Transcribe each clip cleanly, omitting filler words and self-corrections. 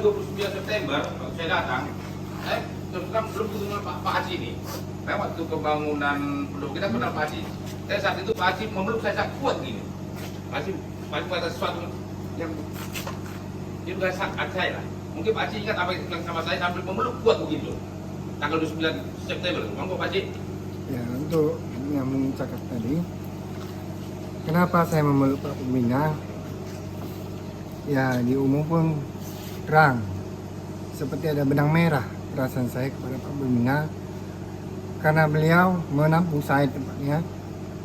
29 September saya datang, terus kan belum ketemu dengan Pak Haji ini. Nah, waktu pembangunan belum kita kenal Pak Haji. Saya saat itu Pak Haji memeluk saya sangat kuat gini. Pak Haji kata sesuatu yang juga sangat saya lah. Mungkin Pak Haji ingat apa yang bilang sama saya sambil memeluk kuat begitu. Tanggal 29 September, monggo Pak Haji. Ya, untuk yang cakap tadi, kenapa saya memeluk Pak Pembina? Ya, di umum pun terang, seperti ada benang merah perasaan saya kepada Pak Pembina, karena beliau menampung saya tempatnya,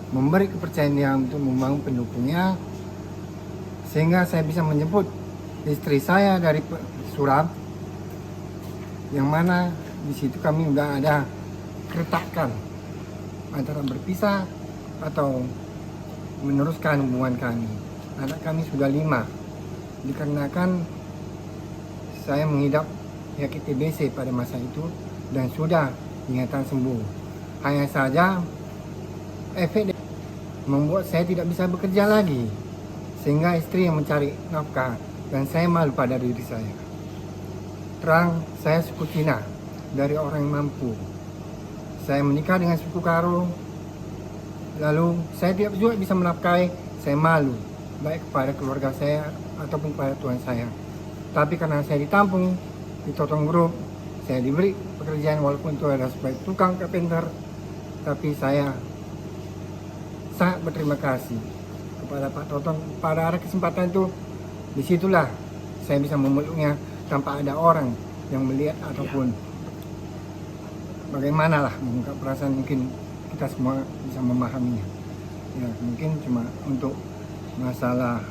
memberi kepercayaan dia untuk membangun pendukungnya, sehingga saya bisa menjemput istri saya dari Surab, yang mana di situ kami udah ada keretakan antara berpisah atau meneruskan hubungan kami. Anak kami sudah 5, dikarenakan saya mengidap penyakit TBC pada masa itu dan sudah dinyatakan sembuh. Hanya saja efek membuat saya tidak bisa bekerja lagi, sehingga istri yang mencari nafkah dan saya malu pada diri saya. Terang, saya suku Cina dari orang yang mampu. Saya menikah dengan suku Karo, lalu saya tidak juga bisa menafkahi. Saya malu baik kepada keluarga saya ataupun kepada Tuhan saya. Tapi karena saya ditampung di Totong Group, saya diberi pekerjaan walaupun itu adalah sebagai tukang carpenter, tapi saya sangat berterima kasih kepada Pak Totong. Pada ada kesempatan itu, disitulah saya bisa memeluknya tanpa ada orang yang melihat ataupun bagaimana lah mengungkap perasaan. Mungkin kita semua bisa memahaminya. Ya, mungkin cuma untuk masalah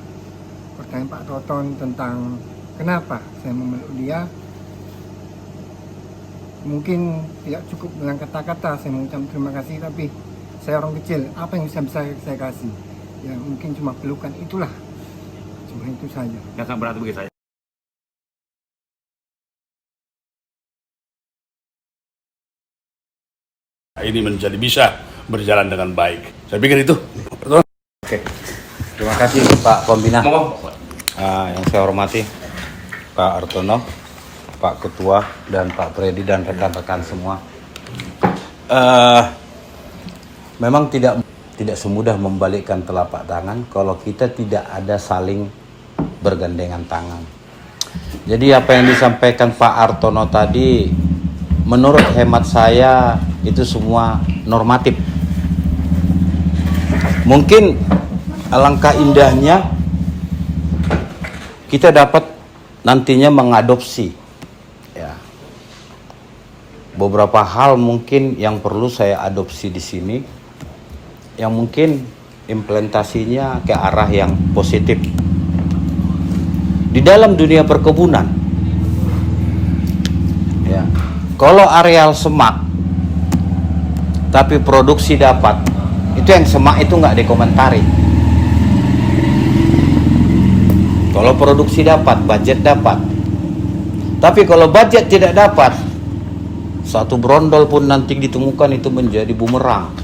pertanyaan Pak Toton tentang kenapa saya memeluk dia, mungkin tidak cukup dengan kata-kata saya mengucapkan terima kasih, tapi saya orang kecil, apa yang bisa saya kasih? Ya mungkin cuma pelukan itulah, cuma itu saja. Yang sangat berat bagi saya. Ini menjadi bisa berjalan dengan baik. Saya pikir itu. Betul. Oke. Terima kasih Pak Pembina. Monggo. Yang saya hormati Pak Artono, Pak Ketua, dan Pak Freddy dan rekan-rekan semua. Memang tidak semudah membalikkan telapak tangan kalau kita tidak ada saling bergandengan tangan. Jadi apa yang disampaikan Pak Artono tadi, menurut hemat saya itu semua normatif. Mungkin alangkah indahnya kita dapat nantinya mengadopsi ya beberapa hal mungkin yang perlu saya adopsi di sini, yang mungkin implementasinya ke arah yang positif. Di dalam dunia perkebunan ya, kalau areal semak tapi produksi dapat, itu yang semak itu nggak dikomentari. Kalau produksi dapat, budget dapat. Tapi kalau budget tidak dapat, satu brondol pun nanti ditemukan itu menjadi bumerang.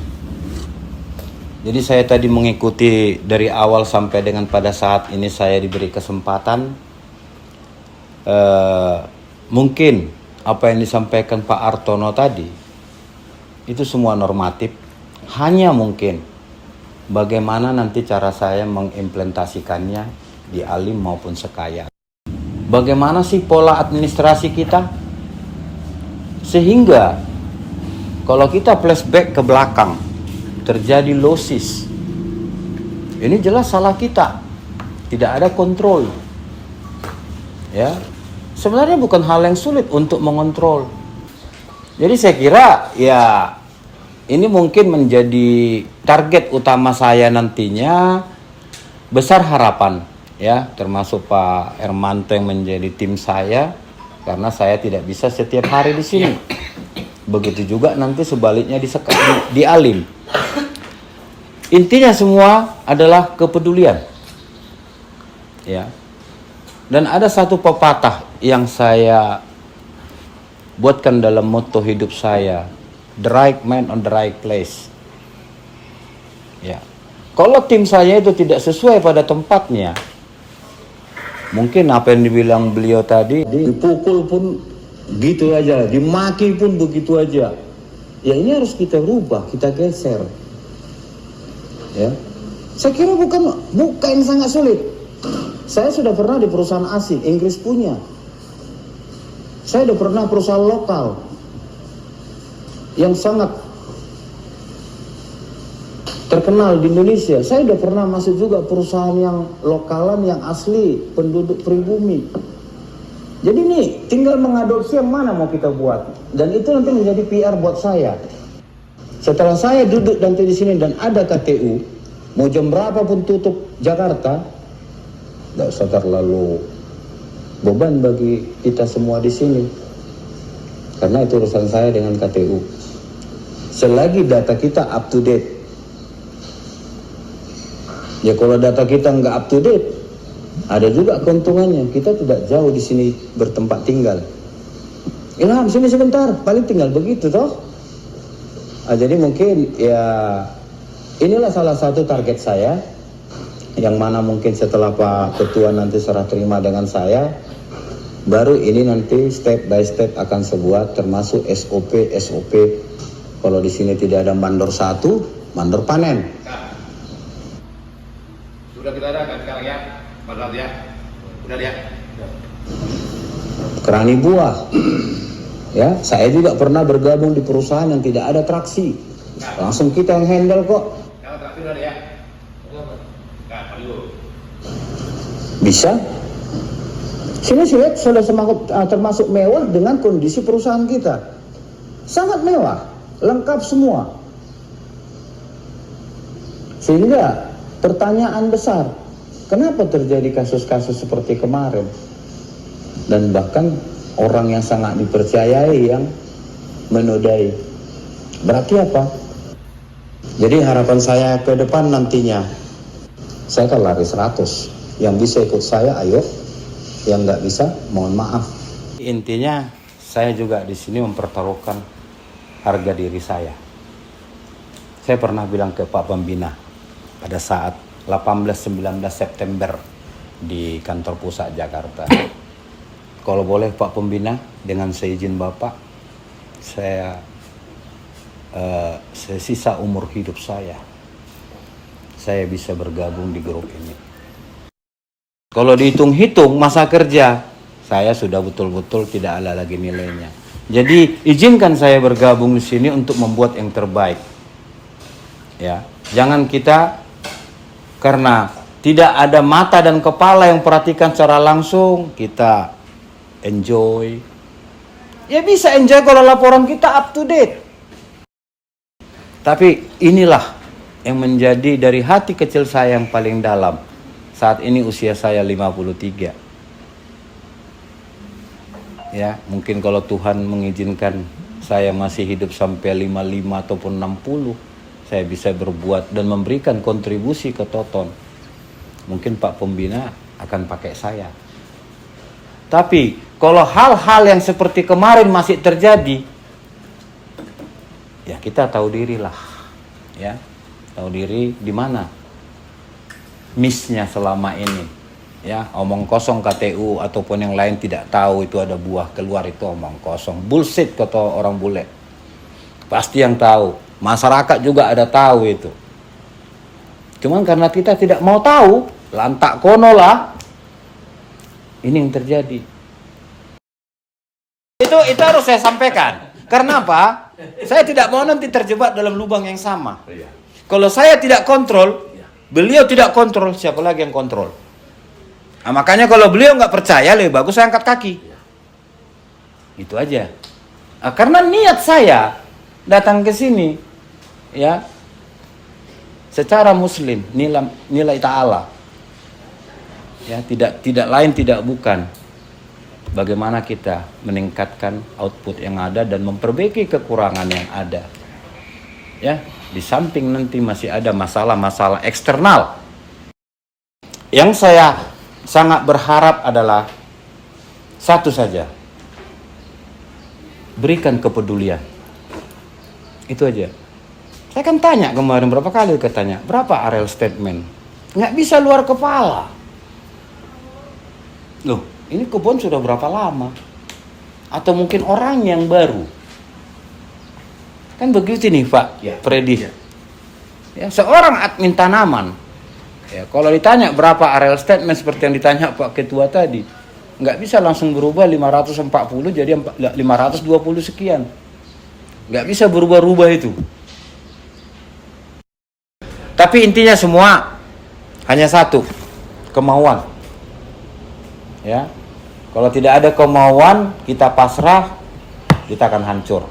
Jadi saya tadi mengikuti dari awal sampai dengan pada saat ini saya diberi kesempatan. Mungkin apa yang disampaikan Pak Artono tadi, itu semua normatif. Hanya mungkin bagaimana nanti cara saya mengimplementasikannya di Alim maupun Sekaya. Bagaimana sih pola administrasi kita? Sehingga kalau kita flashback ke belakang, terjadi losis. Ini jelas salah kita. Tidak ada kontrol. Ya. Sebenarnya bukan hal yang sulit untuk mengontrol. Jadi saya kira ya ini mungkin menjadi target utama saya nantinya. Besar harapan ya, termasuk Pak Hermanto yang menjadi tim saya, karena saya tidak bisa setiap hari di sini. Begitu juga nanti sebaliknya di Alim. Intinya semua adalah kepedulian. Ya. Dan ada satu pepatah yang saya buatkan dalam motto hidup saya, the right man on the right place. Ya. Kalau tim saya itu tidak sesuai pada tempatnya, Mungkin apa yang dibilang beliau tadi, dipukul pun gitu aja, dimaki pun begitu aja. Ya ini harus kita rubah, kita geser. Ya, saya kira bukan sangat sulit. Saya sudah pernah di perusahaan asing, Inggris punya. Saya sudah pernah perusahaan lokal yang sangat terkenal di Indonesia. Saya sudah pernah masuk juga perusahaan yang lokalan, yang asli, penduduk pribumi. Jadi nih, tinggal mengadopsi yang mana mau kita buat. Dan itu nanti menjadi PR buat saya. Setelah saya duduk nanti di sini dan ada KTU, mau jam berapa pun tutup Jakarta, tidak usah terlalu beban bagi kita semua di sini. Karena itu urusan saya dengan KTU. Selagi data kita up to date. Ya kalau data kita nggak up to date, ada juga keuntungannya. Kita tidak jauh di sini bertempat tinggal. Ilham, sini sebentar, paling tinggal begitu toh. Jadi mungkin ya inilah salah satu target saya, yang mana mungkin setelah Pak Ketua nanti serah terima dengan saya, baru ini nanti step by step akan sebuah termasuk SOP. Kalau di sini tidak ada mandor 1, mandor panen. Sudah kita ada kan sekarang ya, Pak ya. Udah ya. Kerani buah. Ya, saya juga pernah bergabung di perusahaan yang tidak ada traksi. Langsung kita yang handle kok. Kalau traksi udah ya. Enggak, dulu. Bisa. Sini saya lihat sudah termasuk mewah dengan kondisi perusahaan kita. Sangat mewah, lengkap semua. Sehingga pertanyaan besar, kenapa terjadi kasus-kasus seperti kemarin? Dan bahkan orang yang sangat dipercayai yang menodai. Berarti apa? Jadi harapan saya ke depan nantinya, saya akan lari 100. Yang bisa ikut saya, ayo. Yang nggak bisa, mohon maaf. Intinya, saya juga di sini mempertaruhkan harga diri saya. Saya pernah bilang ke Pak Pembina pada saat 18-19 September di kantor pusat Jakarta. Kalau boleh Pak Pembina, dengan seizin Bapak, saya sisa umur hidup saya bisa bergabung di grup ini. Kalau dihitung-hitung masa kerja, saya sudah betul-betul tidak ada lagi nilainya. Jadi izinkan saya bergabung di sini untuk membuat yang terbaik. Ya, jangan kita karena tidak ada mata dan kepala yang perhatikan secara langsung, kita enjoy. Ya bisa enjoy kalau laporan kita up to date. Tapi inilah yang menjadi dari hati kecil saya yang paling dalam. Saat ini usia saya 53. Ya, mungkin kalau Tuhan mengizinkan saya masih hidup sampai 55 ataupun 60, saya bisa berbuat dan memberikan kontribusi ke Toton. Mungkin Pak Pembina akan pakai saya. Tapi kalau hal-hal yang seperti kemarin masih terjadi, ya kita tahu dirilah. Ya, tahu diri di mana missnya selama ini. Ya, omong kosong KTU ataupun yang lain tidak tahu itu ada buah keluar, itu omong kosong. Bullshit kata orang bule. Pasti yang tahu. Masyarakat juga ada tahu itu. Cuman karena kita tidak mau tahu, lantak kono lah. Ini yang terjadi. Itu harus saya sampaikan. Karena apa? Saya tidak mau nanti terjebak dalam lubang yang sama. Kalau saya tidak kontrol, beliau tidak kontrol, siapa lagi yang kontrol? Nah, makanya kalau beliau nggak percaya, lebih bagus saya angkat kaki. Itu aja. Nah, karena niat saya datang ke sini, ya, secara Muslim, nilai ta'ala, ya, tidak lain tidak bukan. Bagaimana kita meningkatkan output yang ada dan memperbaiki kekurangan yang ada. Ya, di samping nanti masih ada masalah-masalah eksternal. Yang saya sangat berharap adalah satu saja. Berikan kepedulian. Itu aja. Saya kan tanya kemarin berapa kali katanya, berapa areal statement? Nggak bisa luar kepala. Loh, ini kebun sudah berapa lama? Atau mungkin orang yang baru? Kan begitu nih Pak Freddy. Ya, seorang admin tanaman, ya, kalau ditanya berapa areal statement seperti yang ditanya Pak Ketua tadi, nggak bisa langsung berubah 540 jadi 520 sekian. Nggak bisa berubah-ubah itu. Tapi intinya semua hanya satu, kemauan. Ya, kalau tidak ada kemauan, kita pasrah, kita akan hancur.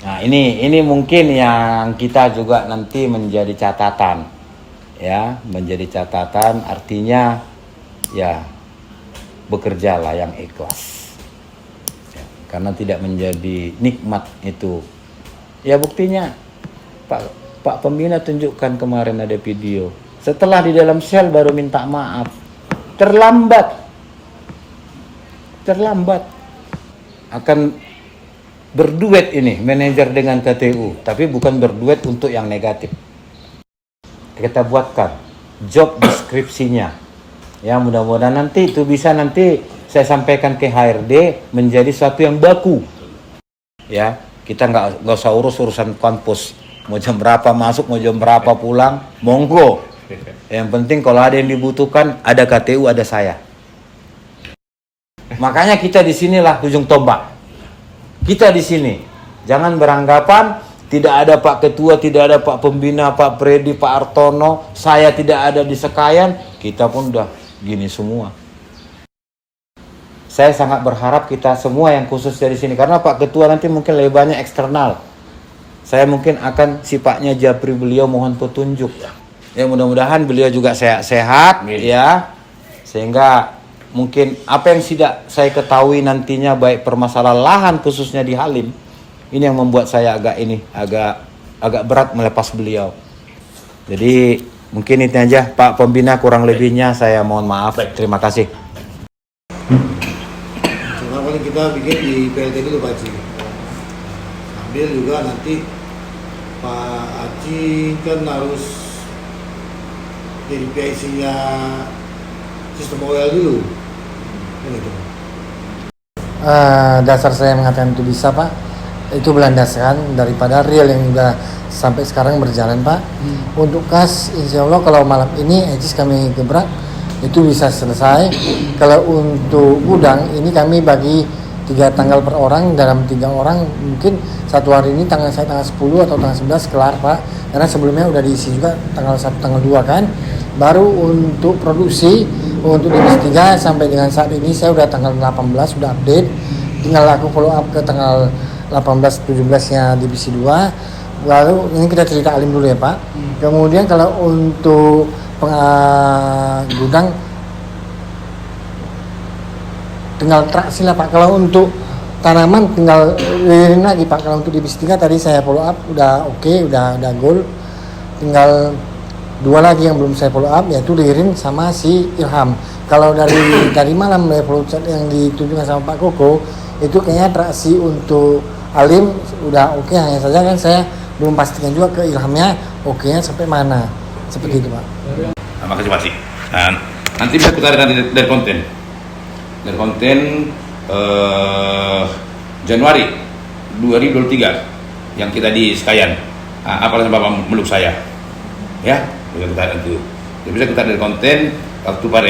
Nah, ini mungkin yang kita juga nanti menjadi catatan. Ya, menjadi catatan artinya ya bekerjalah yang ikhlas. Ya, karena tidak menjadi nikmat itu. Ya buktinya Pak Pembina tunjukkan kemarin ada video. Setelah di dalam sel baru minta maaf. Terlambat. Akan berduet ini manajer dengan KTU, tapi bukan berduet untuk yang negatif. Kita buatkan job deskripsinya. Ya, mudah-mudahan nanti itu bisa nanti saya sampaikan ke HRD menjadi suatu yang baku. Ya, kita nggak usah urusan kampus. Mau jam berapa masuk, mau jam berapa pulang, monggo. Yang penting kalau ada yang dibutuhkan, ada KTU, ada saya. Makanya kita di sinilah ujung tombak. Kita di sini. Jangan beranggapan tidak ada Pak Ketua, tidak ada Pak Pembina, Pak Freddy, Pak Artono, saya tidak ada di Sekayan, kita pun udah gini semua. Saya sangat berharap kita semua yang khusus dari sini, karena Pak Ketua nanti mungkin lebih banyak eksternal. Saya mungkin akan sifatnya japri beliau, mohon petunjuk. Ya mudah-mudahan beliau juga sehat, ya, sehingga mungkin apa yang tidak saya ketahui nantinya baik permasalahan lahan khususnya di Halim, ini yang membuat saya agak berat melepas beliau. Jadi mungkin itu aja Pak Pembina, kurang lebihnya saya mohon maaf. Terima kasih. Cuma paling kita bikin di PLT dulu Pak Haji. Sambil juga nanti Pak Haji kan harus jadi PIC-nya sistem OL dulu. Gitu. Dasar saya mengatakan itu bisa Pak, itu berlandaskan daripada real yang sudah sampai sekarang berjalan Pak. Untuk kas insya Allah kalau malam ini Ejis kami gebrak itu bisa selesai. Kalau untuk gudang ini kami bagi 3 tanggal per orang, dalam 3 orang mungkin satu hari ini tanggal 10 atau tanggal 11 kelar Pak, karena sebelumnya udah diisi juga tanggal 1 tanggal 2 kan. Baru untuk produksi untuk divisi 3 sampai dengan saat ini saya udah tanggal 18 sudah update, tinggal aku follow up ke tanggal 18-17 nya divisi 2. Lalu ini kita cerita Alim dulu ya Pak. Kemudian kalau untuk gudang tinggal traksi lah Pak. Kalau untuk tanaman tinggal lirin lagi Pak. Kalau untuk divisi 3 tadi saya follow up udah oke, udah goal. Tinggal 2 lagi yang belum saya follow up, yaitu Lirin sama si Ilham. Kalau dari malam level chat yang ditunjukkan sama Pak Koko itu kayaknya traksi untuk Alim udah oke, hanya saja kan saya belum pastikan juga ke Ilhamnya oke-nya sampai mana, seperti itu Pak. Terima kasih Pak Sik. Nanti bisa kita lihat dari konten Januari 2023 yang kita di Sekayan. Apalah Bapak meluk saya, ya. Bisa kita itu. Bisa kita dari konten waktu Pak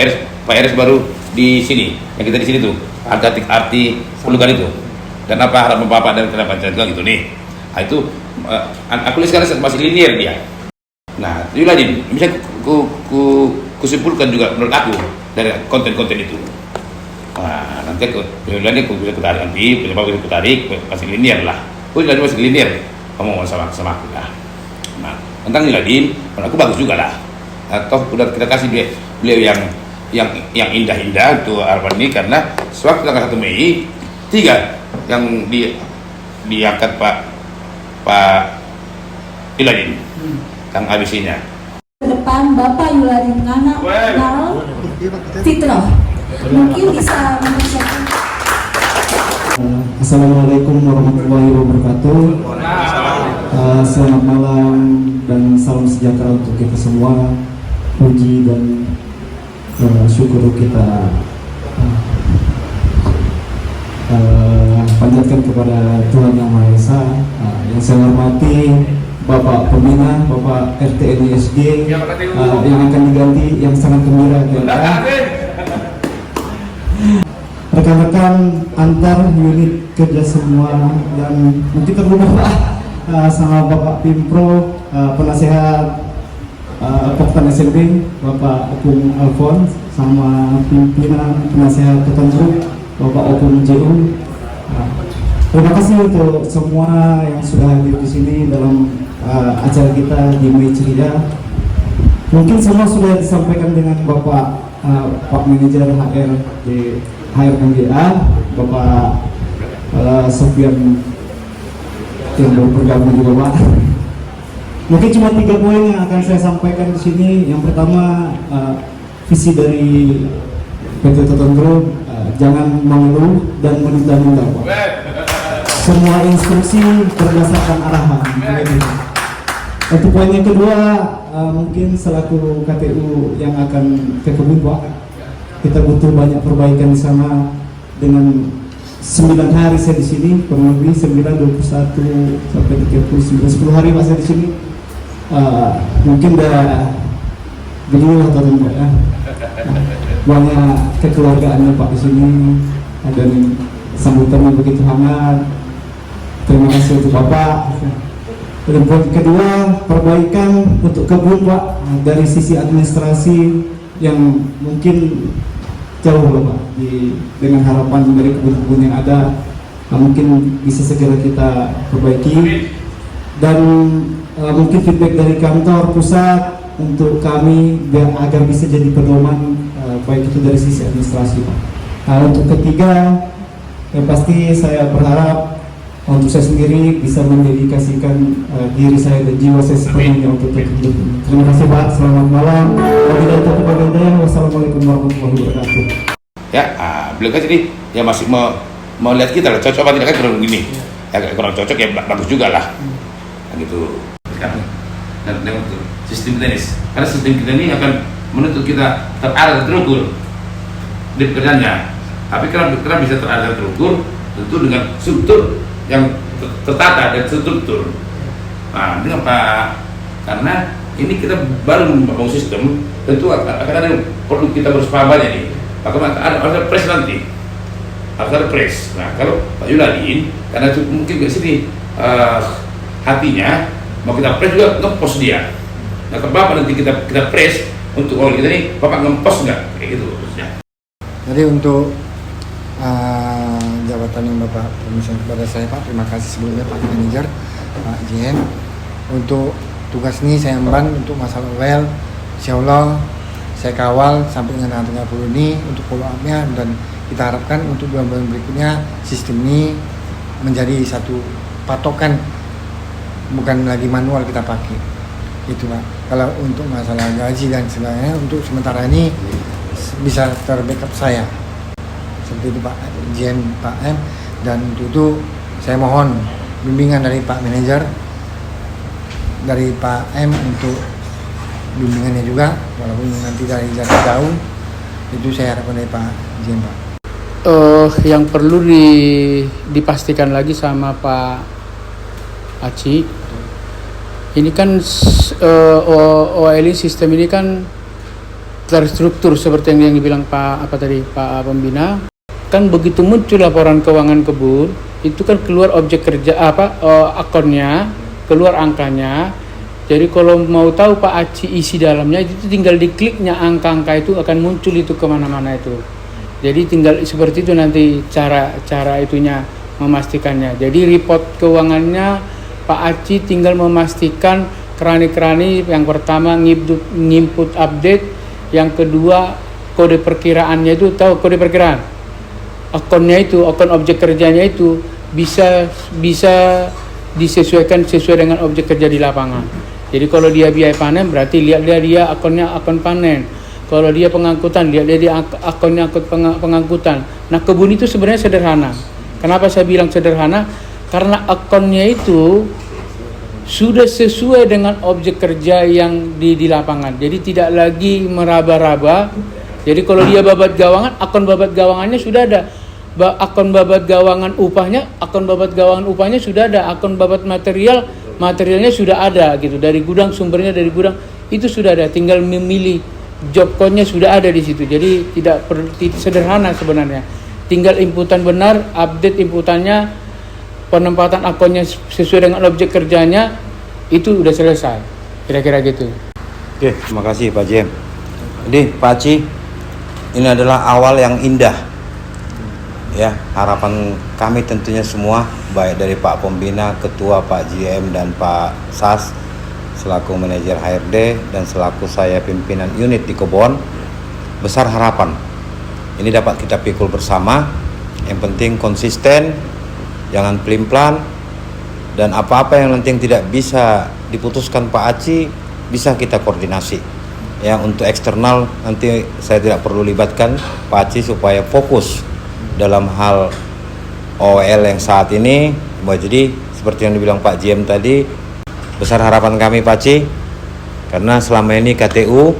RS baru di sini, yang kita di sini tuh arti pelukan itu. Dan apa harapan Bapak dan kenapa juga gitu nih. Nah, itu aku lihat sekarang masih linear dia. Nah, itu lagi bisa kusimpulkan juga menurut aku dari konten-konten itu. Nah, nanti aku bisa kutarik nanti, bisa kutarik masih linear lah. Aku jadi masih linear. Kamu mau sama aku lah. Nah, tentang Niladin, aku bagus juga lah. Atau udah kita kasih beliau yang indah-indah untuk harapan ini, karena sewaktu tanggal 1 Mei 3 yang diangkat Pak Yuladin yang ABC-nya. Ke depan Bapak Yuladin Ngana Nal Fitro mungkin bisa mempersiapkan. Assalamualaikum warahmatullahi wabarakatuh. Selamat malam dan salam sejahtera untuk kita semua. Puji dan syukur kita panjatkan kepada Tuhan Yang Maha Esa. Yang saya hormati Bapak Pembina, Bapak RT NISG yang akan diganti, yang sangat gembira rekan-rekan antar unit kerja semua yang mungkin terlupa sama Bapak Pimpro, penasehat Kapten SMP Bapak Opung Alfons, sama pimpinan penasehat Ketentu Bapak Opung JU. Terima kasih untuk semua yang sudah hadir di sini dalam acara kita di Mei Ceria. Mungkin semua sudah disampaikan dengan Bapak Pak Manajer HR di HRMGA, Bapak Sofian yang baru bergabung juga, Pak. Mungkin cuma 3 poin yang akan saya sampaikan di sini. Yang pertama, visi dari PT Totondro, jangan mengeluh dan menunda-nunda, Pak. Semua instruksi berdasarkan arahan. Untuk poin yang kedua, mungkin selaku KTU yang akan ke kebun, Pak, kita butuh banyak perbaikan di sana. Dengan 9 hari saya di sini, kurang lebih 9, 21 sampai 39, 10 hari Pak saya di sini. Mungkin udah beginilah tahun Pak ya. Banyak kekeluargaannya Pak di sini, dan sambutannya begitu hangat. Terima kasih untuk Bapak. Dan poin kedua, perbaikan untuk kebun Pak, dari sisi administrasi yang mungkin jauh loh Pak, dengan harapan dari kebun-kebun yang ada, mungkin bisa segera kita perbaiki. Dan mungkin feedback dari kantor pusat untuk kami agar bisa jadi pedoman, baik itu dari sisi administrasi Pak. Untuk ketiga, yang pasti saya berharap untuk saya sendiri bisa mendedikasikan diri saya dan jiwa saya sepenuhnya untuk hidup. Terima kasih Pak, selamat malam. Wassalamualaikum warahmatullahi wabarakatuh. Ya, beliau kan jadi ya masih mau lihat kita lah, cocok apa tidak kan kurang begini. Ya kurang cocok ya bagus juga lah. Nah, gitu. Dan untuk sistem tenis, karena sistem kita ini akan menuntut kita terarah dan terukur di pekerjaannya. Tapi kalau bisa terarah dan terukur, tentu dengan struktur yang tertata dan terstruktur. Nah, dengan Pak, karena ini kita baru membangun sistem, tentu akan ada perlu kita bersahabatnya nih. Maka ada press nanti, harus ada press. Nah, kalau Pak Yuladin, karena mungkin di sini hatinya mau kita press juga ngepost dia. Nah, ke Bapak nanti kita press untuk orang kita nih, Bapak ngepost nggak kayak gitu terusnya. Jadi untuk jabatan yang Bapak permisan kepada saya Pak, terima kasih sebelumnya Pak Manajer, Pak JM. Untuk tugas ini saya emban untuk masalah well, insya Allah saya kawal sampai dengan tanggal 30 ini untuk follow up-nya, dan kita harapkan untuk bulan-bulan berikutnya sistem ini menjadi satu patokan, bukan lagi manual kita pakai. Itu Pak. Kalau untuk masalah gaji dan sebagainya, untuk sementara ini bisa terbackup saya. Seperti itu Pak Jen, Pak M, dan untuk itu saya mohon bimbingan dari Pak Manajer, dari Pak M untuk bimbingannya juga, walaupun nanti dari jarak jauh, itu saya harapkan dari Pak Jen Pak. Yang perlu dipastikan lagi sama Pak Aci, ini kan OLI sistem ini kan terstruktur seperti yang dibilang Pak Pembina. Kan begitu muncul laporan keuangan kebun, itu kan keluar objek kerja akunnya, keluar angkanya. Jadi kalau mau tahu Pak Aci isi dalamnya, itu tinggal dikliknya angka-angka itu akan muncul itu kemana-mana itu. Jadi tinggal seperti itu nanti cara itunya memastikannya. Jadi report keuangannya Pak Aci tinggal memastikan kerani-kerani, yang pertama nginput update, yang kedua kode perkiraannya itu, tahu kode perkiraan akunnya itu, akun objek kerjanya itu bisa disesuaikan sesuai dengan objek kerja di lapangan. Jadi kalau dia biaya panen, berarti lihat dia akunnya akun panen. Kalau dia pengangkutan, lihat dia akunnya pengangkutan. Nah, kebun itu sebenarnya sederhana. Kenapa saya bilang sederhana? Karena akunnya itu sudah sesuai dengan objek kerja yang di lapangan. Jadi tidak lagi meraba-raba Jadi kalau dia babat gawangan, akun babat gawangannya sudah ada. Akun babat gawangan upahnya, akun babat gawangan upahnya sudah ada. Akun babat materialnya sudah ada gitu. Dari gudang, sumbernya dari gudang itu sudah ada. Tinggal memilih job code-nya sudah ada di situ. Jadi tidak sederhana sebenarnya. Tinggal inputan benar, update inputannya, penempatan akunnya sesuai dengan objek kerjanya, itu udah selesai. Kira-kira gitu. Oke, terima kasih Pak Jem. Jadi Pak Aci, ini adalah awal yang indah. Ya, harapan kami tentunya semua, baik dari Pak Pembina, Ketua, Pak GM, dan Pak SAS selaku manajer HRD dan selaku saya pimpinan unit di Kebon, besar harapan ini dapat kita pikul bersama. Yang penting konsisten, jangan pelin-pelan, dan apa-apa yang nanti tidak bisa diputuskan Pak Aci bisa kita koordinasi. Ya, untuk eksternal nanti saya tidak perlu libatkan Pak Aci supaya fokus dalam hal OL yang saat ini. Jadi seperti yang dibilang Pak GM tadi, besar harapan kami Pak Aci, karena selama ini KTU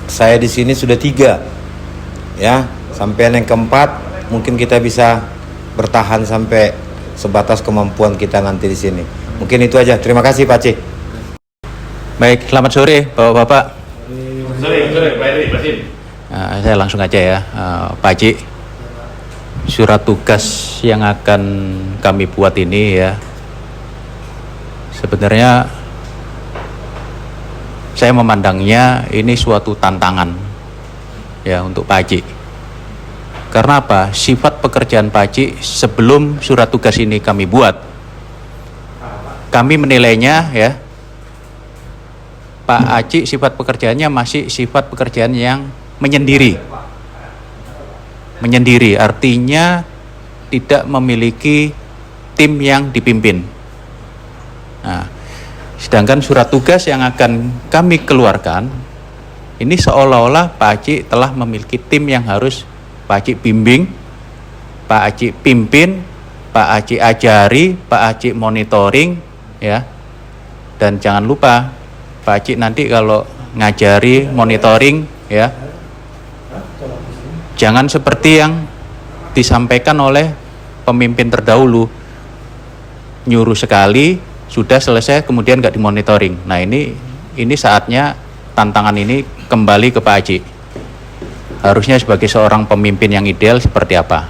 saya di sini sudah 3, ya, sampai yang keempat mungkin kita bisa bertahan sampai sebatas kemampuan kita nanti di sini. Mungkin itu aja. Terima kasih Pak Aci. Baik, selamat sore Bapak-Bapak. Sore, Pak Eri, Pak Sim. Saya langsung aja ya, Pak Aci. Surat tugas yang akan kami buat ini ya, sebenarnya saya memandangnya ini suatu tantangan ya untuk Pak Aci. Karena apa? Sifat pekerjaan Pak Aci sebelum surat tugas ini kami buat, kami menilainya ya, Pak Aci sifat pekerjaannya masih sifat pekerjaan yang menyendiri. Menyendiri artinya tidak memiliki tim yang dipimpin. Nah, sedangkan surat tugas yang akan kami keluarkan ini seolah-olah Pak Aci telah memiliki tim yang harus Pak Aci bimbing, Pak Aci pimpin, Pak Aci ajari, Pak Aci monitoring ya. Dan jangan lupa Pak Aci nanti kalau ngajari, monitoring ya, jangan seperti yang disampaikan oleh pemimpin terdahulu, nyuruh sekali, sudah selesai, kemudian nggak dimonitoring. Nah ini saatnya tantangan ini kembali ke Pak Aci. Harusnya sebagai seorang pemimpin yang ideal seperti apa?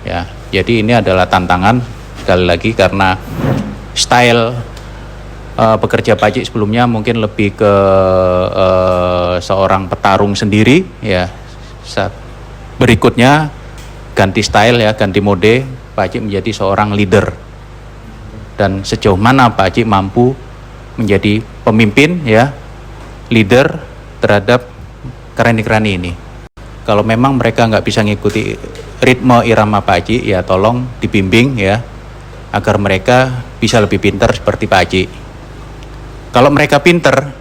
Ya, jadi ini adalah tantangan sekali lagi karena style bekerja Pak Aci sebelumnya mungkin lebih ke seorang petarung sendiri ya. Berikutnya ganti style ya, ganti mode, Pak Aci menjadi seorang leader. Dan sejauh mana Pak Aci mampu menjadi pemimpin ya, leader terhadap kerani-kerani ini. Kalau memang mereka nggak bisa ngikuti ritme irama Pak Aci, ya tolong dibimbing ya, agar mereka bisa lebih pintar seperti Pak Aci. Kalau mereka pintar,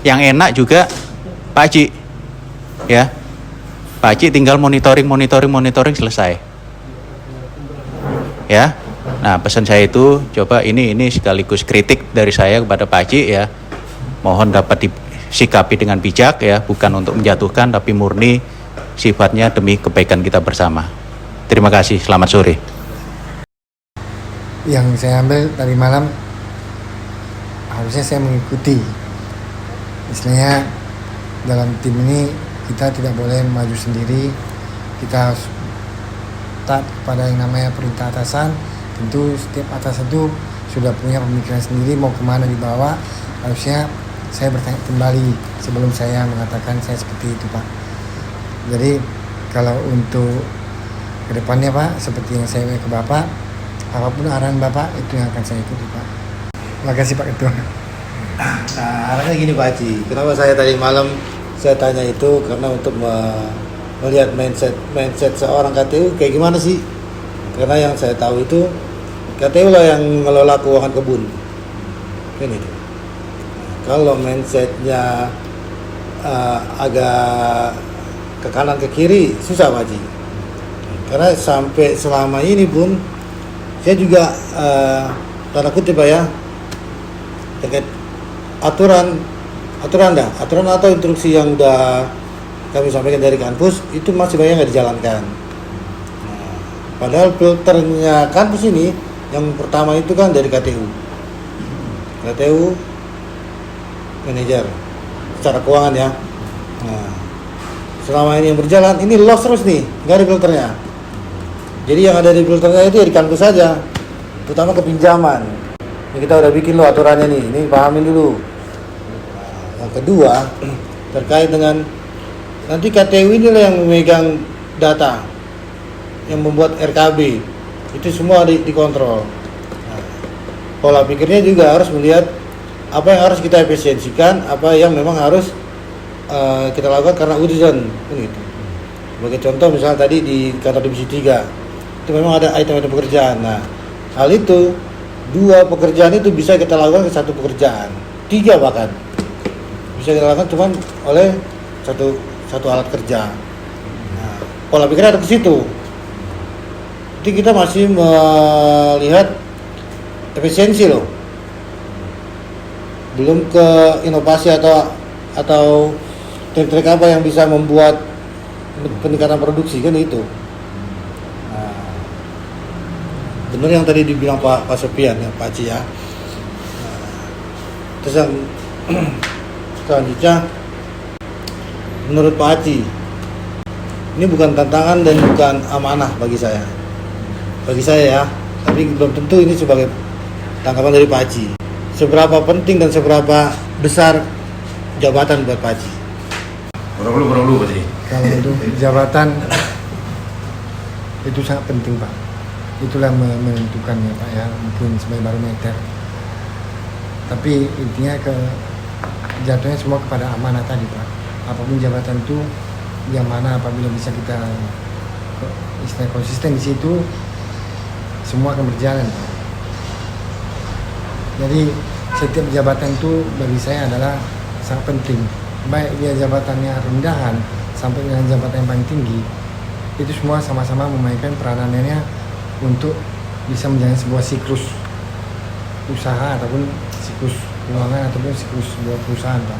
yang enak juga Pak Aci ya. Pak Aci tinggal monitoring selesai. Ya. Nah, pesan saya itu coba ini sekaligus kritik dari saya kepada Pak Aci ya. Mohon dapat disikapi dengan bijak ya, bukan untuk menjatuhkan tapi murni sifatnya demi kebaikan kita bersama. Terima kasih, selamat sore. Yang saya ambil tadi malam, harusnya saya mengikuti. Istilahnya dalam tim ini kita tidak boleh maju sendiri, kita harus taat kepada yang namanya perintah atasan. Tentu setiap atasan itu sudah punya pemikiran sendiri mau kemana dibawa. Harusnya saya bertanya kembali sebelum saya mengatakan saya seperti itu Pak. Jadi kalau untuk kedepannya Pak, seperti yang saya ke Bapak, apapun arahan Bapak itu yang akan saya ikuti Pak. Terima kasih Pak Ketua. Nah, arahnya gini Pak Haji, kenapa saya tadi malam saya tanya itu karena untuk melihat mindset seorang KTU kayak gimana sih? Karena yang saya tahu itu KTU lah yang mengelola keuangan kebun, kan itu. Kalau mindsetnya agak ke kanan ke kiri susah Pak Haji. Karena sampai selama ini pun saya juga tanda kutip Pak ya, terkait aturan atau instruksi yang udah kami sampaikan dari kampus itu masih banyak nggak dijalankan. Nah, padahal filternya kampus ini yang pertama itu kan dari KTU manajer secara keuangan ya. Nah, selama ini yang berjalan ini loss terus nih, nggak ada filternya. Jadi yang ada di filternya itu ya di kampus saja, terutama kepinjaman. Ini kita udah bikin loh aturannya nih, ini pahamin dulu. Nah, yang kedua terkait dengan nanti KTU inilah yang memegang data, yang membuat RKB itu semua dikontrol. Nah, pola pikirnya juga harus melihat apa yang harus kita efisiensikan, apa yang memang harus kita lakukan karena urgent, gitu. Sebagai contoh misalnya tadi di kantor divisi 3 itu memang ada item-item pekerjaan. Nah, hal itu 2 pekerjaan itu bisa kita lakukan ke 1 pekerjaan, 3 bahkan bisa kita lakukan cuman oleh satu alat kerja. Nah, pola pikirnya ada ke situ. Jadi kita masih melihat efisiensi loh, belum ke inovasi atau trik-trik apa yang bisa membuat peningkatan produksi kan itu. Nah, benar yang tadi dibilang Pak Sofian ya, Pak Ci ya. Nah, terus yang selanjutnya menurut Pak Haji ini bukan tantangan dan bukan amanah bagi saya ya, tapi belum tentu ini sebagai tanggapan dari Pak Haji. Seberapa penting dan seberapa besar jabatan buat Pak Haji? Perlu Pak Haji. Kalau untuk jabatan itu sangat penting Pak. Itulah menentukannya Pak ya, mungkin sebagai barometer. Tapi intinya jatuhnya semua kepada amanah tadi Pak. Apapun jabatan itu yang mana apabila bisa kita istilah konsisten di situ, semua akan berjalan Pak. Jadi setiap jabatan itu bagi saya adalah sangat penting. Baik dia jabatannya rendahan sampai dengan jabatan yang paling tinggi, itu semua sama-sama memainkan peranannya untuk bisa menjalani sebuah siklus usaha ataupun siklus keuangan ataupun siklus sebuah perusahaan Pak.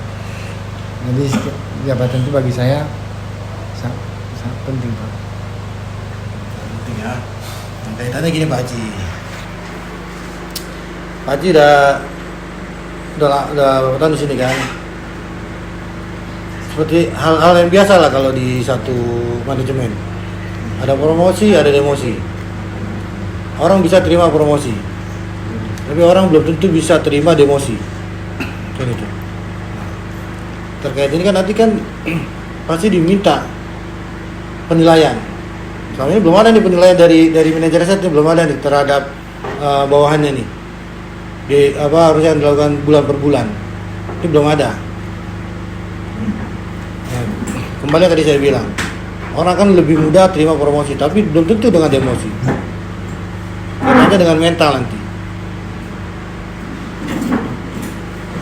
Jadi setiap jabatan itu bagi saya sangat penting Pak. Penting ya. Kaitannya gini Pak Haji. Pak Haji udah berapa tahun di sini kan? Seperti hal-hal yang biasa lah kalau di satu manajemen. Ada promosi, ada demosi. Orang bisa terima promosi, tapi orang belum tentu bisa terima demosi. Kan itu. Terkait ini kan nanti kan pasti diminta penilaian. Selama ini belum ada nih penilaian dari manajer riset ini belum ada nih terhadap bawahannya nih. Harusnya dilakukan bulan per bulan. Ini belum ada. Kembali yang tadi saya bilang, orang kan lebih mudah terima promosi, tapi belum tentu dengan demosi. Karena dengan mental nanti.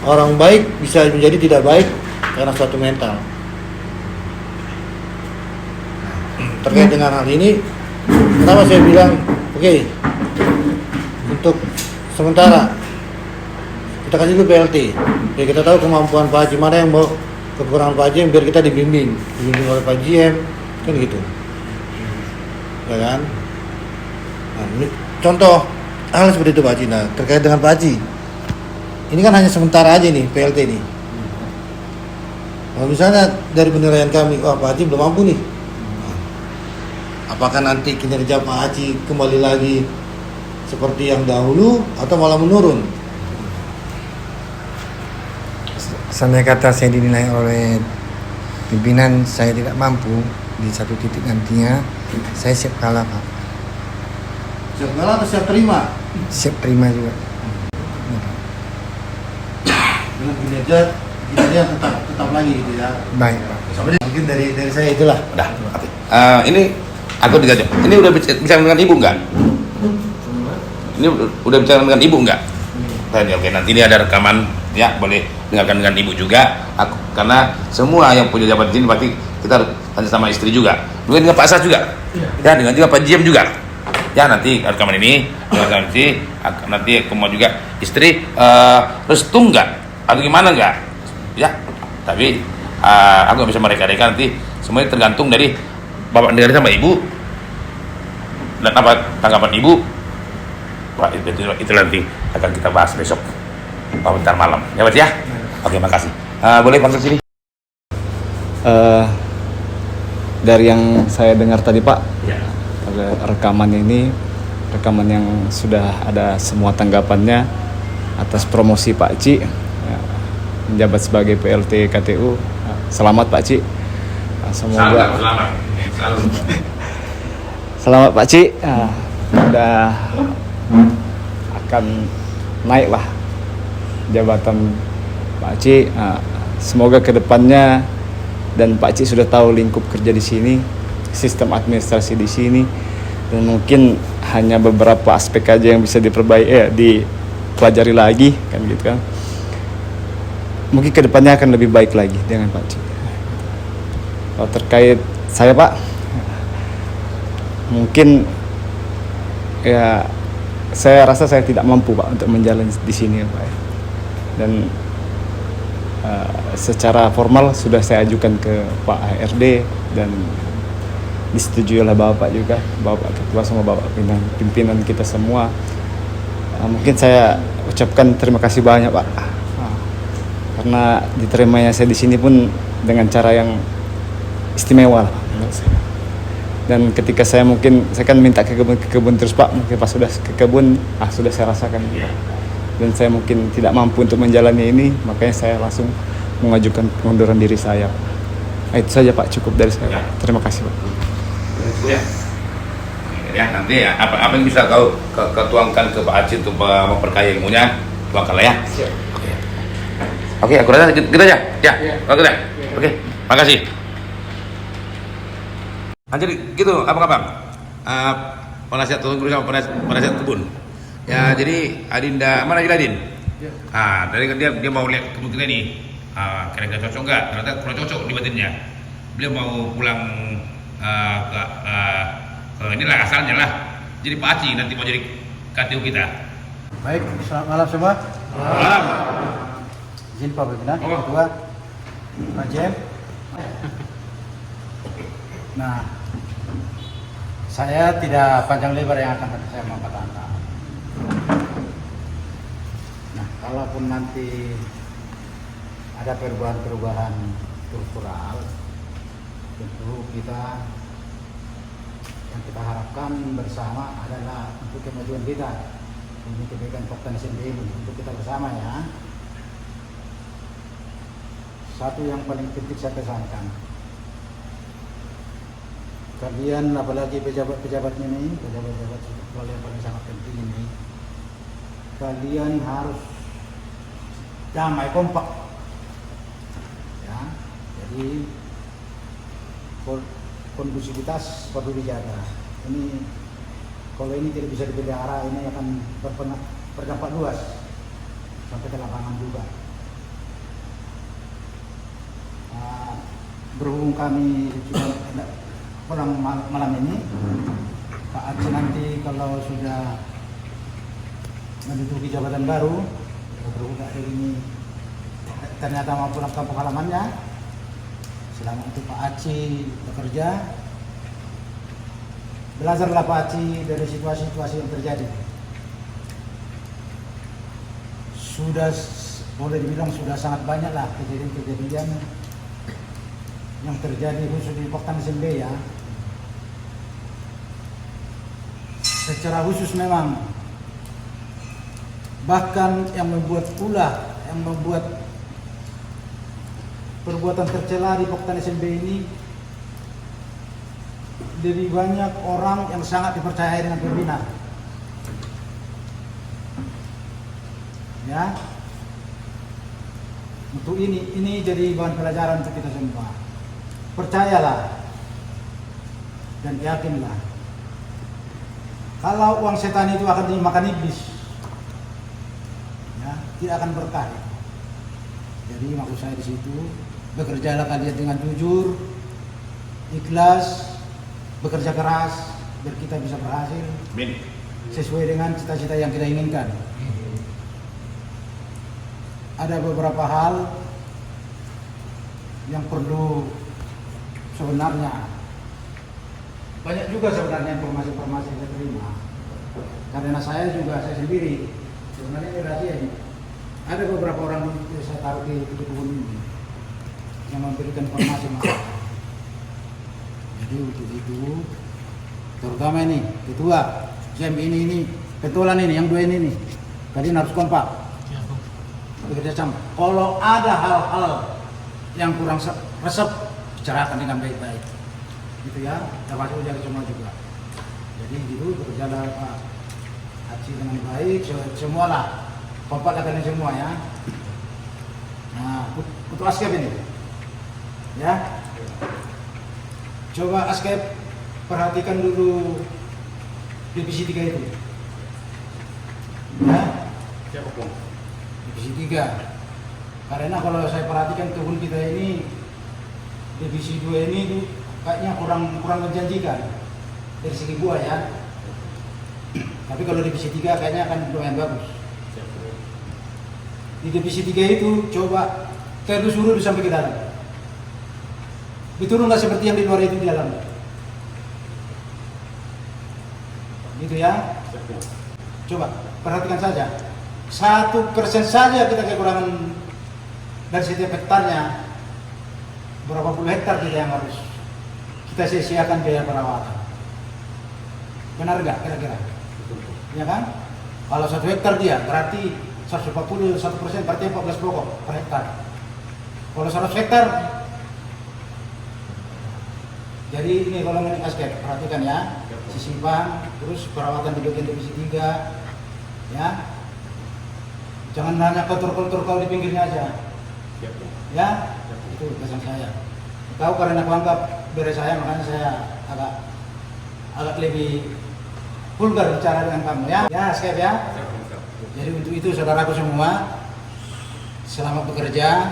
Orang baik bisa menjadi tidak baik karena suatu mental. Terkait dengan hal ini, kenapa saya bilang, oke, untuk sementara kita kasih dulu PLT. Ya kita tahu kemampuan Pak Haji mana yang mau kekurangan Pak Haji biar kita dibimbing oleh Pak GM kan gitu. Ya kan? Nah, ini contoh hal seperti itu Pak Haji. Nah, terkait dengan Pak Haji. Ini kan hanya sementara aja nih PLT nih. Kalau misalnya dari penilaian kami, wah Pak Haji belum mampu nih. Nah, apakah nanti kinerja Pak Haji kembali lagi seperti yang dahulu atau malah menurun? Seandainya kata saya dinilai oleh pimpinan saya tidak mampu di satu titik nantinya, saya siap kalah Pak. Siap kalah atau siap terima? Siap terima juga. Dengan kinerja yang tetap lagi gitu ya. Baik Pak. Mungkin dari saya itulah. Udah. Ini aku digajah. Ini udah bicara dengan ibu enggak? Ini udah bicara dengan ibu enggak? Oke, nanti ini ada rekaman ya, boleh dengarkan dengan ibu juga. Karena semua yang punya jabatan di sini pasti kita harus tanya sama istri juga. Mungkin dengan Pak Asas juga. Ya, dengan juga Pak Jiem juga. Ya, nanti rekaman ini nanti aku mau juga istri restu enggak? Atau gimana enggak? Ya, tapi aku nggak bisa mereka-reka nanti Semuanya tergantung dari bapak negara sama ibu dan apa tanggapan ibu. Wah, itu nanti akan kita bahas besok ntar malam ya Mas ya. Oke, makasih. Boleh panggil sini. Dari yang saya dengar tadi Pak, Ya. rekaman yang sudah ada semua tanggapannya atas promosi Pak Ci menjabat sebagai PLT KTU. Selamat Pak Ci. Semoga Selamat. selamat Pak Ci. Udah akan naik lah jabatan Pak Ci. Semoga kedepannya, dan Pak Ci sudah tahu lingkup kerja di sini, sistem administrasi di sini, dan mungkin hanya beberapa aspek aja yang bisa dipelajari lagi kan gitu kan. Mungkin kedepannya akan lebih baik lagi dengan Pak Ci. Kalau terkait saya Pak, mungkin ya saya rasa saya tidak mampu Pak untuk menjalani di sini Pak. Dan secara formal sudah saya ajukan ke Pak HRD dan disetujui oleh Bapak juga, Bapak Ketua sama Bapak pimpinan kita semua. Mungkin saya ucapkan terima kasih banyak Pak, karena diterimanya saya di sini pun dengan cara yang istimewa lah menurut saya. Dan ketika saya kan minta ke kebun terus Pak, mungkin pas sudah ke kebun sudah saya rasakan gitu. Dan saya mungkin tidak mampu untuk menjalani ini, makanya saya langsung mengajukan pengunduran diri saya. Itu saja Pak, cukup dari saya. Terima kasih Pak. Ya nanti ya apa yang bisa kau ketuangkan ke Pak Acit untuk memperkaya ilmunya, tuangkan lah ya. Oke, aku rasa gitu aja. Ya, oke deh. Oke, makasih. Jadi gitu, apa penasihat tunggu sama penasihat kebun. Ya, jadi Adinda, mana Adin? Dari dia mau lihat kemungkinan ini. Kira-kira cocok nggak? Ternyata kurang cocok di batinnya. Beliau mau pulang ke inilah asalnya lah. Jadi Pak Aci nanti mau jadi KTU kita. Baik, selamat malam semua. Malam. Izin Pak Pimpinan, Ketua, Pak Jem. Nah, saya tidak panjang lebar yang akan saya mau katakan. Nah, kalaupun nanti ada perubahan-perubahan struktural, tentu yang kita harapkan bersama adalah untuk kemajuan kita, ini kebaikan Poktan SMB ini untuk kita bersama ya. Satu yang paling penting saya pesankan, kalian apalagi pejabat-pejabat ini, pejabat-pejabat yang paling sangat penting ini, kalian harus damai kompak ya. Jadi kondusivitas perlu dijaga. Ini kalau ini tidak bisa dipelihara, ini akan berdampak luas sampai ke lapangan juga. Berhubung kami sudah pulang malam ini, Pak Aceh nanti kalau sudah menduduki jabatan baru, berhubung hari ini ternyata mau pulang kampung halamannya, selama itu Pak Aceh bekerja, belajarlah Pak Aceh dari situasi-situasi yang terjadi. Sudah boleh dibilang sudah sangat banyak lah kejadian-kejadian yang terjadi khusus di Poktan SMB ya. Secara khusus memang bahkan yang membuat perbuatan tercela di Poktan SMB ini lebih banyak orang yang sangat dipercaya dengan pimpinan ya. Untuk ini jadi bahan pelajaran untuk kita semua. Percayalah dan yakinlah, kalau uang setan itu akan dimakan iblis ya, tidak akan berkah. Jadi maksud saya di situ, bekerjalah kalian dengan jujur, ikhlas, bekerja keras biar kita bisa berhasil. Amin. Sesuai dengan cita-cita yang kita inginkan. Ada beberapa hal yang perlu sebenarnya banyak juga sebenarnya informasi-informasi yang saya terima. Karena saya sendiri sebenarnya ini rahasia ini. Ada beberapa orang yang saya taruh di kebun ini yang memberikan informasi masyarakat. Jadi untuk itu, terutama ini ketua Jam ini pentolan ini yang dua ini nih. Tadi harus kompak. Bekerja sama. Kalau ada hal-hal yang kurang resep, bicarakan dengan baik-baik. Gitu ya, termasuk jaga semua juga. Jadi gitu bekerja Pak Haji dengan baik, semualah. Kompak kalian semua ya. Nah, untuk Askep ini, ya. Coba Askep perhatikan dulu divisi 3 itu. Ya. Divisi 3. Karena kalau saya perhatikan kebun kita ini, divisi 2 ini kayaknya kurang menjanjikan dari segi buah ya. Tapi kalau divisi 3 kayaknya akan lumayan bagus. Di divisi 3 itu coba telusuri sampai ke dalam. Diturun nggak seperti yang di luar itu di dalam. Gitu ya. Coba perhatikan saja. 1% saja kita kekurangan dari setiap hektarnya. Berapa puluh hektar kita yang harus kita sia-siakan biaya perawatan. Benar nggak kira-kira? Ya kan? Kalau 1 hektar dia berarti 140 1% berarti 14 pokok per hektar. Kalau 100 hektar, jadi ini kalau ini Askep, perhatikan ya, sisipan, terus perawatan di bagian divisi 3, ya. Jangan hanya kotor-kotor kau di pinggirnya aja, ya. Itu pesan saya. Kau karena aku anggap beres saya, makanya saya agak lebih vulgar bicara dengan kamu, ya. Ya Askep ya. Jadi untuk itu saudaraku semua, selamat bekerja,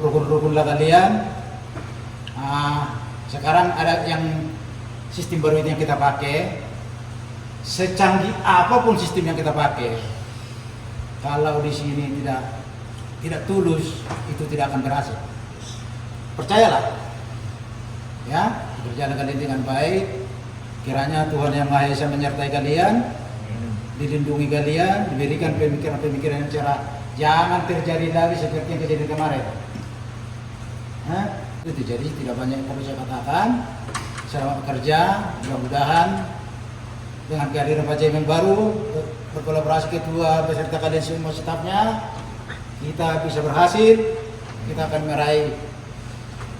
rukun-rukunlah kalian. Sekarang ada yang sistem baru ini yang kita pakai. Secanggih apapun sistem yang kita pakai, kalau di sini tidak tulus, itu tidak akan berhasil. Percayalah, ya, berjalan kalian dengan baik. Kiranya Tuhan Yang Maha Esa menyertai kalian, dilindungi kalian, diberikan pemikiran-pemikiran yang cerah. Jangan terjadi lagi seperti yang kejadian kemarin. Itu terjadi, tidak banyak yang perlu saya katakan. Selamat bekerja, mudah-mudahan dengan kehadiran Pak Jam yang baru, berkolaborasi ketua beserta kalian semua stafnya, kita bisa berhasil, kita akan meraih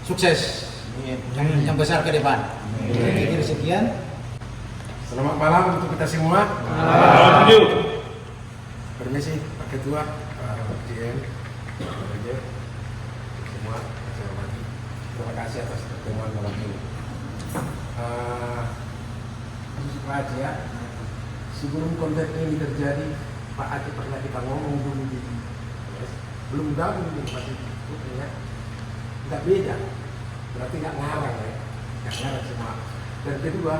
sukses yang besar ke depan. Jadi sekian. Selamat malam untuk kita semua. Permisi Pak Ketua, Pak GM, semua saya hormati. Terima kasih atas pertemuan malam ini. Pak Haji ya, sebelum konten ini terjadi, Pak Haji pernah kita ngomong dulu di belum gabung di Pak ya, nggak beda, berarti nggak ngarang ya, nggak ngarang semua. Dan kedua,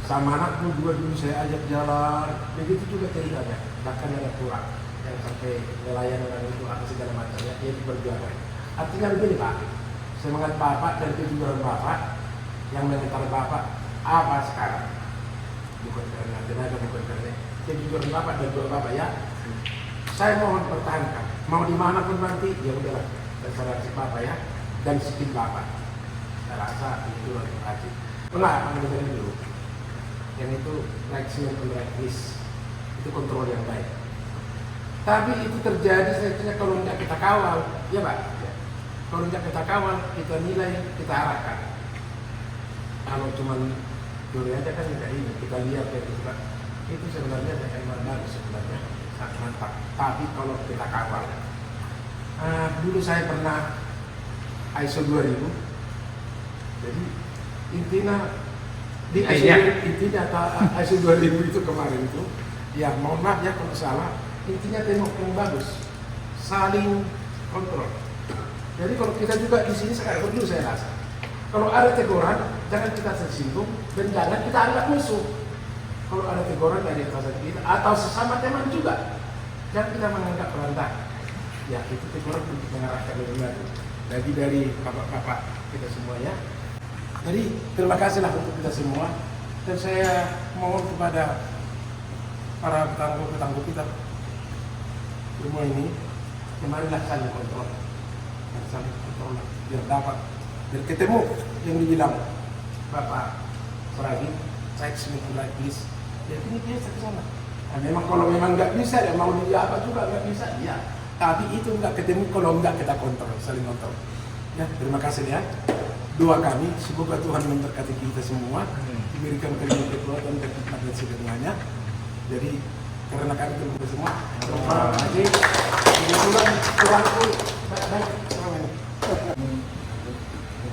sama anakku juga dulu saya ajak jalan, begitu juga ceritanya, bahkan ada kurang yang sampai nelayan orang itu apa segala macamnya, dia diperjuangkan. Artinya begini Pak, semangat Bapak dan kejujuran Bapak yang mengenal Bapak apa sekarang, bukan karena tenaga, bukan karena kejujuran Bapak dan doa Bapak ya. Saya mohon pertahankan, mau dimanapun nanti, ya udahlah, terserah si Bapak ya, dan sikit Bapak. Saya rasa itu lebih wajib. Enggak, menurut dulu. Yang itu right zone and right list, itu kontrol yang baik. Tapi itu terjadi sebetulnya kalau tidak kita kawal, ya Pak. Ya. Kalau tidak kita kawal, kita nilai, kita arahkan. Kalau cuma dulu aja kan tidak ini, kita lihat ya itu sebenarnya memang bagus sebenarnya, sangat mantap. Tapi kalau kita kawal, dulu saya pernah ISO 2000, jadi intinya di ISO 2000 itu kemarin itu, ya mohon maaf ya kalau salah, intinya tembok yang bagus, saling kontrol. Jadi kalau kita juga di sini sekarang dulu saya rasa, kalau ada teguran jangan kita tersinggung dan jangan kita anggap musuh. Kalau ada teguran dari atasan kita atau sesama teman juga, jangan kita menganggap berantak. Ya itu teguran untuk mengarahkan lebih lanjut. lagi dari bapak-bapak kita semuanya. Jadi terima kasihlah untuk kita semua, dan saya mohon kepada para petangguh kita semua ini, marilah saling kontrol, biar dapat, biar ketemu yang dibilang Bapak Suragi, saya bismillah please, ya ini biasa ke sana. Nah, memang kalau memang nggak bisa, ya mau dia apa juga nggak bisa, ya. Tapi itu nggak ketemu kalau nggak kita kontrol, saling kontrol. Ya, terima kasih ya. Doa kami, semoga Tuhan memberkati kita semua, diberikan kekuatan dan hikmat dan segalanya. Jadi karena kami terbuka semua, Pak Haji, kebetulan Tuhanku baik-baik selama ini.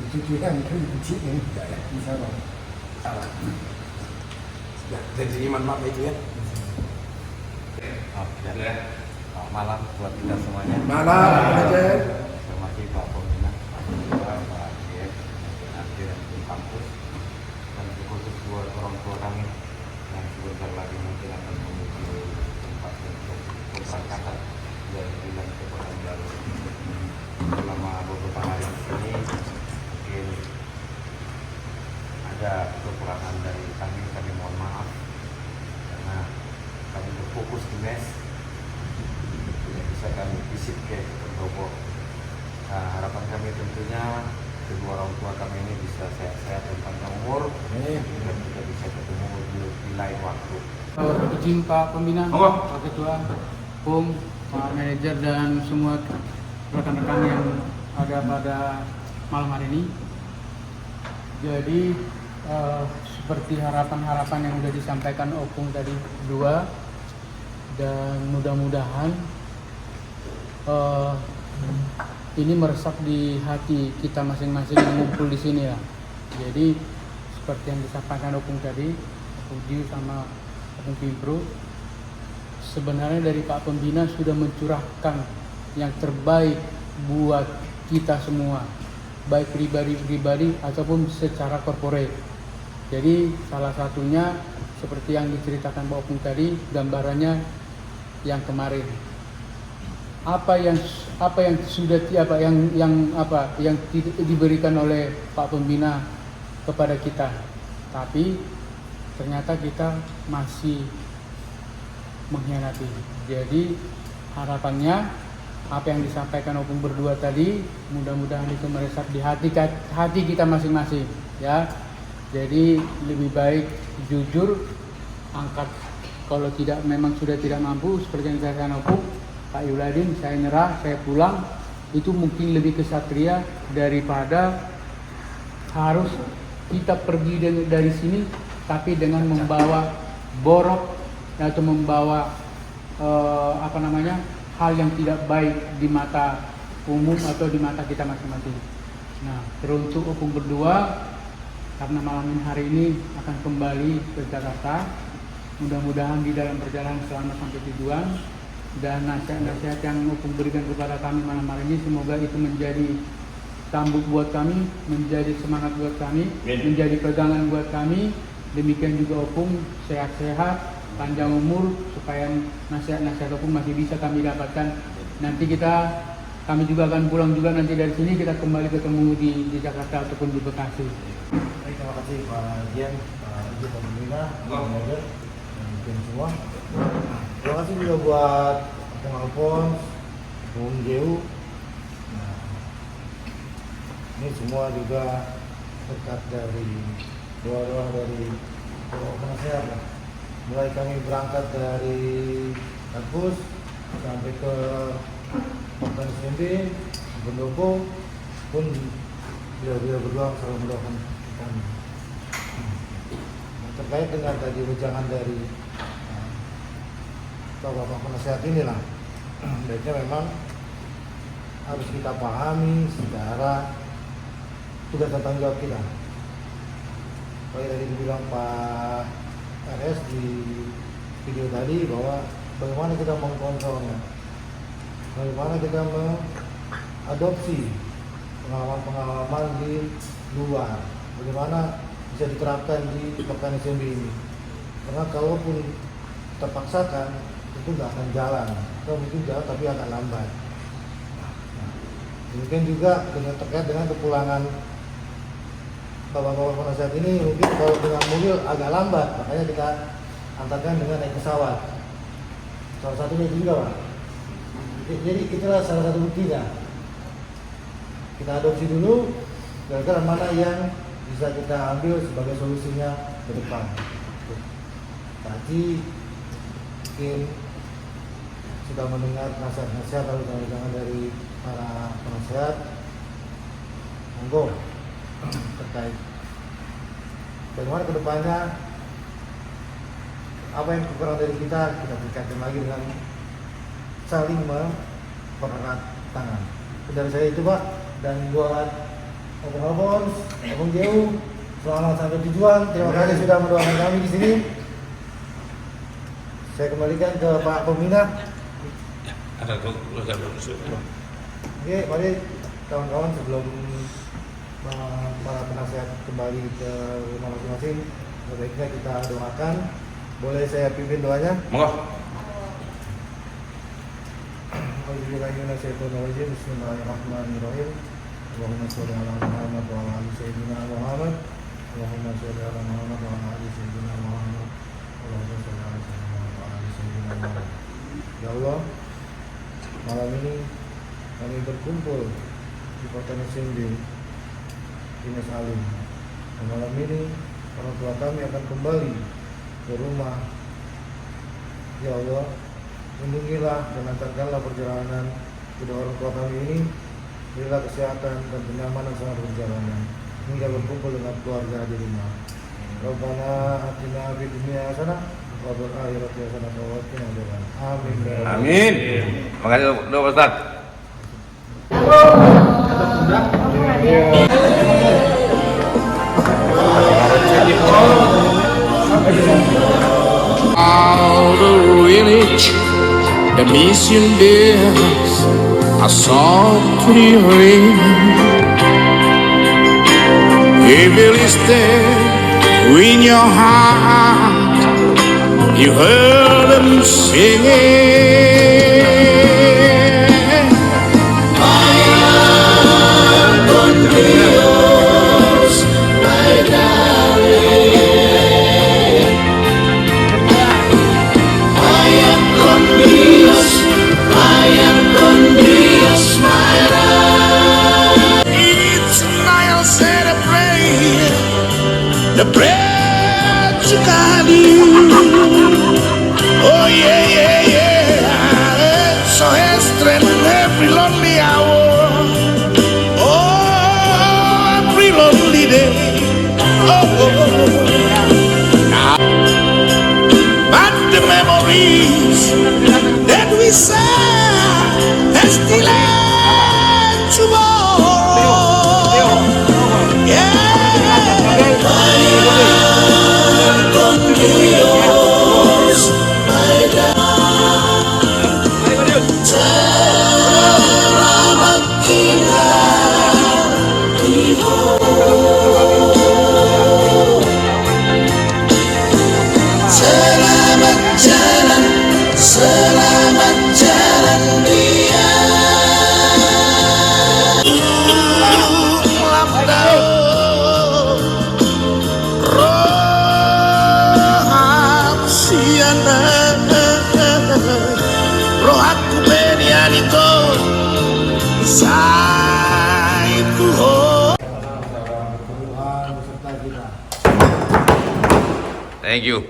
Cucunya itu kecil ini tidak ya, bisa dong. Salah. Ya, jadi iman maaf itu ya. Malam buat kita semuanya. Malam, aja. Terima kasih Pak Pembina, Pak Ketua, Pak Diek, Nanti dan tim kampus, dan khusus buat orang tua kami yang sebentar lagi mungkin akan menuju tempat untuk pemberangkatan dari Bilan ke Kota Baru. Selama beberapa hari ini mungkin ada kekurangan dari kami mohon maaf karena kami berfokus di mes. Bisa kami visit ke Pendopo. Nah, harapan kami tentunya kedua orang tua kami ini bisa sehat-sehat dan panjang umur, dan kita bisa ketemu di lain waktu. Izin Pak Pembina, Pak Ketua, Pung, Pak Manajer dan semua rekan-rekan yang ada pada malam hari ini. Jadi seperti harapan-harapan yang sudah disampaikan Opung tadi dua, dan mudah-mudahan ini meresap di hati kita masing-masing yang ngumpul di sini ya. Jadi seperti yang disampaikan Opung tadi, Opung Jiu sama Opung Pimpro, sebenarnya dari Pak Pembina sudah mencurahkan yang terbaik buat kita semua, baik pribadi-pribadi ataupun secara corporate. Jadi salah satunya seperti yang diceritakan Pak Opung tadi, gambarannya yang kemarin. Apa yang sudah yang diberikan oleh Pak Pembina kepada kita, tapi ternyata kita masih mengkhianati. Jadi harapannya apa yang disampaikan Opung berdua tadi, mudah-mudahan itu meresap di hati kita masing-masing ya. Jadi lebih baik jujur, angkat kalau tidak memang sudah tidak mampu seperti yang saya Opung, Pak Yuladin, saya nyerah, saya pulang, itu mungkin lebih kesatria daripada harus kita pergi dari sini tapi dengan membawa borok atau membawa hal yang tidak baik di mata umum atau di mata kita masing-masing. Nah, teruntuk Opung berdua, karena malam hari ini akan kembali ke Jakarta, mudah-mudahan di dalam perjalanan selama sampai tujuan, dan nasihat-nasihat yang Opung berikan kepada kami malam hari ini, semoga itu menjadi tambuk buat kami, menjadi semangat buat kami, menjadi pegangan buat kami. Demikian juga Opung sehat-sehat, panjang umur, supaya nasihat-nasihat Opung masih bisa kami dapatkan. Nanti kami juga akan pulang juga nanti dari sini, kita kembali ketemu di Jakarta ataupun di Bekasi. Terima kasih Pak Dian, Pak Pembina, Pak Manager, dan tim semua. Terima kasih juga buat Bung Alphonse, Bung Jeu. Nah, ini semua juga berkat dari doa-doa dari penasehat. Mulai kami berangkat dari kampus sampai ke Bapak SMB, Pendopo pun beliau berdua selalu mendoakan kami. Terkait dengan tadi wejangan dari Bapak penasehat inilah, baiknya memang harus kita pahami secara tugas dan tanggung jawab kita. Kayak tadi dibilang Pak RS di video tadi, bahwa bagaimana kita mengkontrolnya, bagaimana kita mengadopsi pengalaman-pengalaman di luar, bagaimana bisa diterapkan di Pekan SMB ini. Karena kalaupun terpaksakan, itu nggak akan jalan, atau mungkin jalan tapi agak lambat. Mungkin juga dengan terkait dengan kepulangan bapak-bapak penasihat ini, mungkin kalau dengan mobil agak lambat, makanya kita antarkan dengan naik pesawat. Salah satunya itu juga, Pak. Jadi itulah salah satu buktinya. Kita adopsi dulu, kira-kira mana yang bisa kita ambil sebagai solusinya ke depan. Tadi mungkin sudah mendengar nasihat-nasihat atau jangan dari para penasehat, monggo terkait bagaimana kedepannya, apa yang kurang dari kita tingkatkan lagi dengan saling mempererat tangan. Dari saya itu, Pak, dan buat Om Alphonse, Om Jeu, selamat sampai tujuan. Terima kasih sudah mendoakan kami di sini. Saya kembalikan ke Pak Pembina. Oke, mari kawan-kawan, sebelum para penasihat kembali ke rumah masing-masing, sebaiknya kita doakan. Boleh saya pimpin doanya? Monggo. Bismillahirrahmanirrahim. Allahumma sholli ala Muhammad wa ala ali sayyidina Muhammad. Allahumma sholli ala Muhammad wa ala ali sayyidina Muhammad. Allahumma sholli ala Muhammad wa ala ali sayyidina Muhammad. Ya Allah, malam ini kami berkumpul di kota Mesindim, Dinas Alim. Dan malam ini orang tua kami akan kembali ke rumah. Ya Allah, lindungilah dan lancarkanlah perjalanan kedua orang tua kami ini. Berilah kesehatan dan kenyamanan selama perjalanan hingga berkumpul dengan keluarga di rumah. Rabbana atina fid dunya hasanah wa fil akhirati hasanah wa qina adzabannar. Amin. Amin. Makasih doa Ustaz. All the village, the mission bells are softly ring. He will stay in your heart. You heard them singing. Vaya con Dios, my darling. Vaya con Dios, my love. It's I'll say the prayer to God you. Oh yeah, yeah, yeah. So has strength every lonely hour. Oh, every lonely day. Now, but the memories that we share are still tomorrow. Yeah. Con Dios, selamat tinggal selamat jalan dia. Thank you.